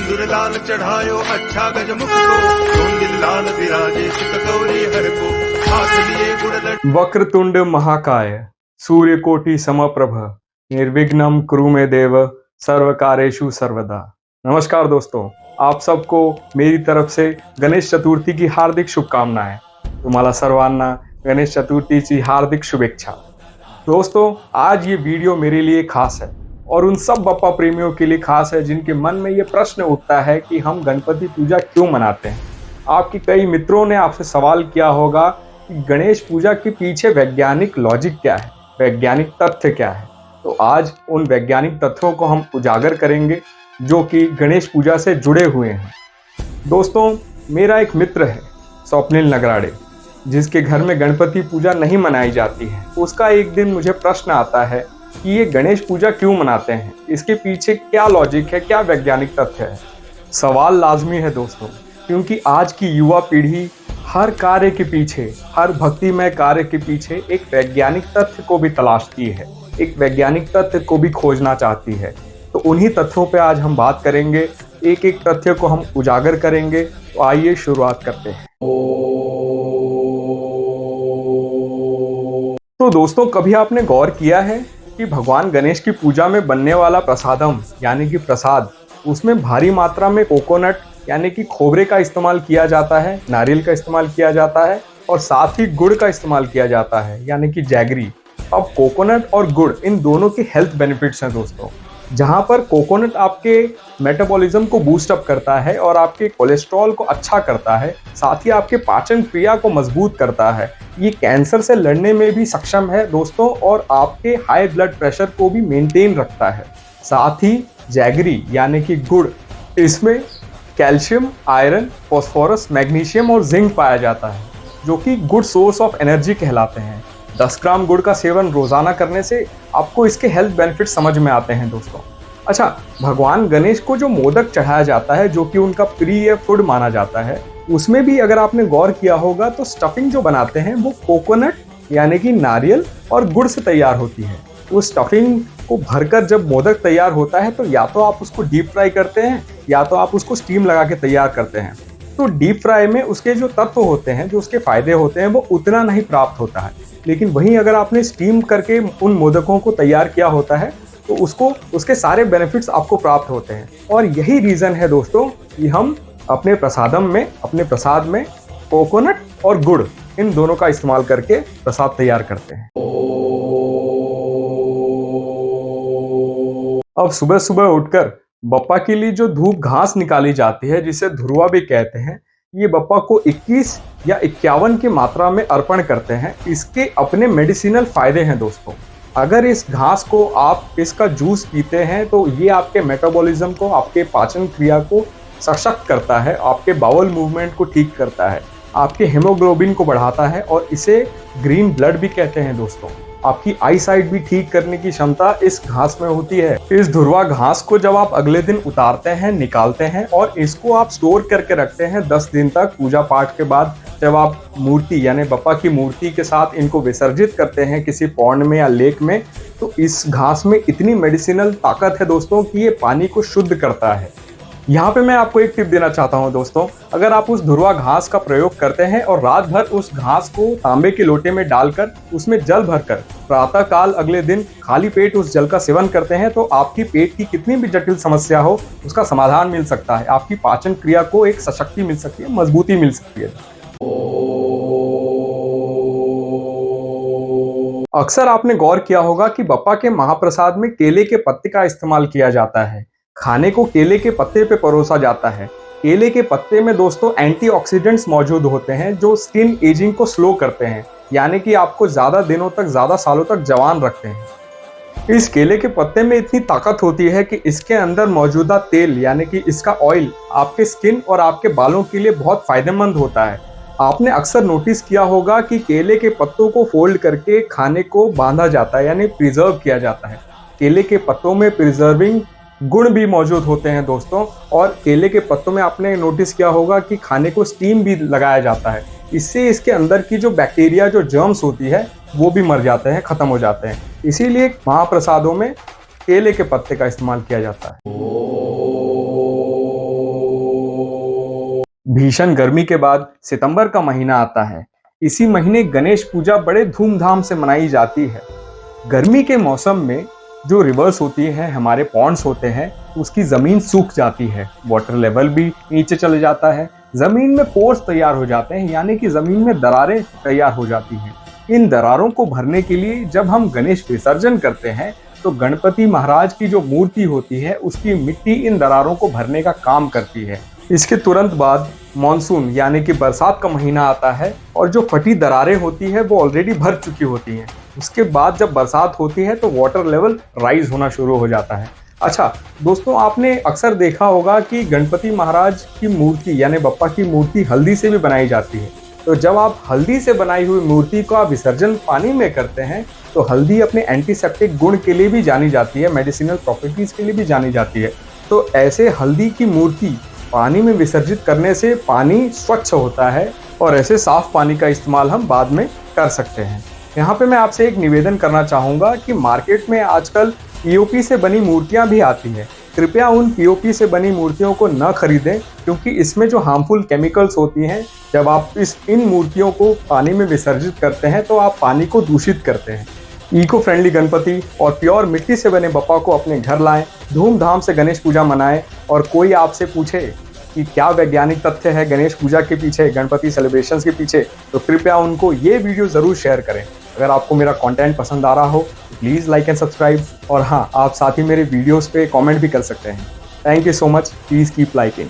सिंदूर लाल चढ़ायो अच्छा गजमुख को, तुम लाल विराजे सुत गौरी हर को, हाथ लिए गुड़ वक्रतुंड महाकाय सूर्यकोटि समप्रभ निर्विघ्नं कुरु मे देव सर्वकार्येषु सर्वदा। नमस्कार दोस्तों, आप सबको मेरी तरफ से गणेश चतुर्थी की हार्दिक शुभकामनाएं। तुम्हाला सर्वांना गणेश चतुर्थीची हार्दिक शुभेच्छा। दोस्तों, आज ये वीडियो मेरे लिए खास है और उन सब बप्पा प्रेमियों के लिए खास है जिनके मन में ये प्रश्न उठता है कि हम गणपति पूजा क्यों मनाते हैं। आपके कई मित्रों ने आपसे सवाल किया होगा कि गणेश पूजा के पीछे वैज्ञानिक लॉजिक क्या है, वैज्ञानिक तथ्य क्या है। तो आज उन वैज्ञानिक तथ्यों को हम उजागर करेंगे जो कि गणेश पूजा से जुड़े हुए हैं। दोस्तों, मेरा एक मित्र है स्वप्निल नगराड़े, जिसके घर में गणपति पूजा नहीं मनाई जाती है। उसका एक दिन मुझे प्रश्न आता है कि ये गणेश पूजा क्यों मनाते हैं, इसके पीछे क्या लॉजिक है, क्या वैज्ञानिक तथ्य है। सवाल लाजमी है दोस्तों, क्योंकि आज की युवा पीढ़ी हर कार्य के पीछे, हर भक्तिमय कार्य के पीछे एक वैज्ञानिक तथ्य को भी तलाशती है, एक वैज्ञानिक तथ्य को भी खोजना चाहती है। तो उन्हीं तथ्यों पे आज हम बात करेंगे, एक एक तथ्य को हम उजागर करेंगे। तो आइए शुरुआत करते हैं। तो दोस्तों, कभी आपने गौर किया है कि भगवान गणेश की पूजा में बनने वाला प्रसादम यानी कि प्रसाद, उसमें भारी मात्रा में कोकोनट यानी कि खोबरे का इस्तेमाल किया जाता है, नारियल का इस्तेमाल किया जाता है और साथ ही गुड़ का इस्तेमाल किया जाता है यानी कि जैगरी। अब कोकोनट और गुड़, इन दोनों के हेल्थ बेनिफिट्स हैं दोस्तों। जहां पर कोकोनट आपके मेटाबॉलिज्म को बूस्ट अप करता है और आपके कोलेस्ट्रॉल को अच्छा करता है, साथ ही आपके पाचन क्रिया को मजबूत करता है। ये कैंसर से लड़ने में भी सक्षम है दोस्तों और आपके हाई ब्लड प्रेशर को भी मेंटेन रखता है। साथ ही जैगरी यानी कि गुड़, इसमें कैल्शियम, आयरन, फॉस्फोरस, मैग्नीशियम और जिंक पाया जाता है, जो कि गुड सोर्स ऑफ एनर्जी कहलाते हैं। 10 ग्राम गुड़ का सेवन रोजाना करने से आपको इसके हेल्थ बेनिफिट समझ में आते हैं दोस्तों। अच्छा, भगवान गणेश को जो मोदक चढ़ाया जाता है, जो कि उनका प्रिय फूड माना जाता है, उसमें भी अगर आपने गौर किया होगा तो स्टफिंग जो बनाते हैं वो कोकोनट यानी कि नारियल और गुड़ से तैयार होती है। उस स्टफिंग को भरकर जब मोदक तैयार होता है तो या तो आप उसको डीप फ्राई करते हैं या तो आप उसको स्टीम लगा के तैयार करते हैं। तो डीप फ्राई में उसके जो तत्व होते हैं, जो उसके फायदे होते हैं, वो उतना नहीं प्राप्त होता है। लेकिन वहीं अगर आपने स्टीम करके उन मोदकों को तैयार किया होता है तो उसके सारे बेनिफिट्स आपको प्राप्त होते हैं। और यही रीज़न है दोस्तों कि हम अपने प्रसाद में कोकोनट और गुड़, इन दोनों का इस्तेमाल करके प्रसाद तैयार करते हैं। अब सुबह सुबह उठकर बप्पा के लिए जो धूप घास निकाली जाती है, जिसे धुरवा भी कहते हैं, ये बप्पा को 21 या 51 की मात्रा में अर्पण करते हैं। इसके अपने मेडिसिनल फायदे हैं दोस्तों। अगर इस घास को आप इसका जूस पीते हैं तो ये आपके मेटाबॉलिज्म को, आपके पाचन क्रिया को सशक्त करता है, आपके बाउल मूवमेंट को ठीक करता है, आपके हेमोग्लोबिन को बढ़ाता है और इसे ग्रीन ब्लड भी कहते हैं दोस्तों। आपकी आई साइट भी ठीक करने की क्षमता इस घास में होती है। इस धुरवा घास को जब आप अगले दिन उतारते हैं, निकालते हैं और इसको आप स्टोर करके रखते हैं 10 दिन तक, पूजा पाठ के बाद जब आप मूर्ति यानी बप्पा की मूर्ति के साथ इनको विसर्जित करते हैं किसी पॉन्ड में या लेक में, तो इस घास में इतनी मेडिसिनल ताकत है दोस्तों कि ये पानी को शुद्ध करता है। यहाँ पे मैं आपको एक टिप देना चाहता हूँ दोस्तों, अगर आप उस धुरवा घास का प्रयोग करते हैं और रात भर उस घास को तांबे के लोटे में डालकर उसमें जल भरकर प्रातः काल अगले दिन खाली पेट उस जल का सेवन करते हैं, तो आपकी पेट की कितनी भी जटिल समस्या हो उसका समाधान मिल सकता है। आपकी पाचन क्रिया को एक सशक्ति मिल सकती है, मजबूती मिल सकती है। अक्सर आपने गौर किया होगा कि बप्पा के महाप्रसाद में केले के पत्ते का इस्तेमाल किया जाता है। खाने को केले के पत्ते पे परोसा जाता है। केले के पत्ते में दोस्तों एंटीऑक्सीडेंट्स मौजूद होते हैं जो स्किन एजिंग को स्लो करते हैं, यानी कि आपको ज़्यादा दिनों तक, ज़्यादा सालों तक जवान रखते हैं। इस केले के पत्ते में इतनी ताकत होती है कि इसके अंदर मौजूदा तेल यानी कि इसका ऑयल आपके स्किन और आपके बालों के लिए बहुत फायदेमंद होता है। आपने अक्सर नोटिस किया होगा कि केले के पत्तों को फोल्ड करके खाने को बांधा जाता है यानी प्रिजर्व किया जाता है। केले के पत्तों में प्रिजर्विंग गुण भी मौजूद होते हैं दोस्तों। और केले के पत्तों में आपने नोटिस किया होगा कि खाने को स्टीम भी लगाया जाता है। इससे इसके अंदर की जो बैक्टीरिया, जो जर्म्स होती है, वो भी मर जाते हैं, खत्म हो जाते हैं। इसीलिए महाप्रसादों में केले के पत्ते का इस्तेमाल किया जाता है। भीषण गर्मी के बाद सितंबर का महीना आता है। इसी महीने गणेश पूजा बड़े धूमधाम से मनाई जाती है। गर्मी के मौसम में जो रिवर्स होती है, हमारे पॉन्ड्स होते हैं, उसकी ज़मीन सूख जाती है, वाटर लेवल भी नीचे चले जाता है, ज़मीन में पोर्स तैयार हो जाते हैं, यानी कि ज़मीन में दरारें तैयार हो जाती हैं। इन दरारों को भरने के लिए जब हम गणेश विसर्जन करते हैं तो गणपति महाराज की जो मूर्ति होती है उसकी मिट्टी इन दरारों को भरने का काम करती है। इसके तुरंत बाद मॉनसून यानी कि बरसात का महीना आता है और जो फटी दरारें होती है वो ऑलरेडी भर चुकी होती हैं। उसके बाद जब बरसात होती है तो वाटर लेवल राइज होना शुरू हो जाता है। अच्छा दोस्तों, आपने अक्सर देखा होगा कि गणपति महाराज की मूर्ति यानी बप्पा की मूर्ति हल्दी से भी बनाई जाती है। तो जब आप हल्दी से बनाई हुई मूर्ति का विसर्जन पानी में करते हैं तो हल्दी अपने एंटीसेप्टिक गुण के लिए भी जानी जाती है, मेडिसिनल प्रॉपर्टीज के लिए भी जानी जाती है। तो ऐसे हल्दी की मूर्ति पानी में विसर्जित करने से पानी स्वच्छ होता है और ऐसे साफ पानी का इस्तेमाल हम बाद में कर सकते हैं। यहाँ पे मैं आपसे एक निवेदन करना चाहूँगा कि मार्केट में आजकल पीओपी से बनी मूर्तियाँ भी आती हैं। कृपया उन पीओपी से बनी मूर्तियों को न खरीदें, क्योंकि इसमें जो हार्मफुल केमिकल्स होती हैं, जब आप इन मूर्तियों को पानी में विसर्जित करते हैं तो आप पानी को दूषित करते हैं। इको फ्रेंडली गणपति और प्योर मिट्टी से बने बप्पा को अपने घर लाएं, धूमधाम से गणेश पूजा मनाएं। और कोई आपसे पूछे कि क्या वैज्ञानिक तथ्य है गणेश पूजा के पीछे, गणपति सेलिब्रेशंस के पीछे, तो कृपया उनको ये वीडियो ज़रूर शेयर करें। अगर आपको मेरा कंटेंट पसंद आ रहा हो तो प्लीज़ लाइक एंड सब्सक्राइब, और हाँ, आप साथ ही मेरे वीडियोस पे कमेंट भी कर सकते हैं। Thank you so much, please keep liking.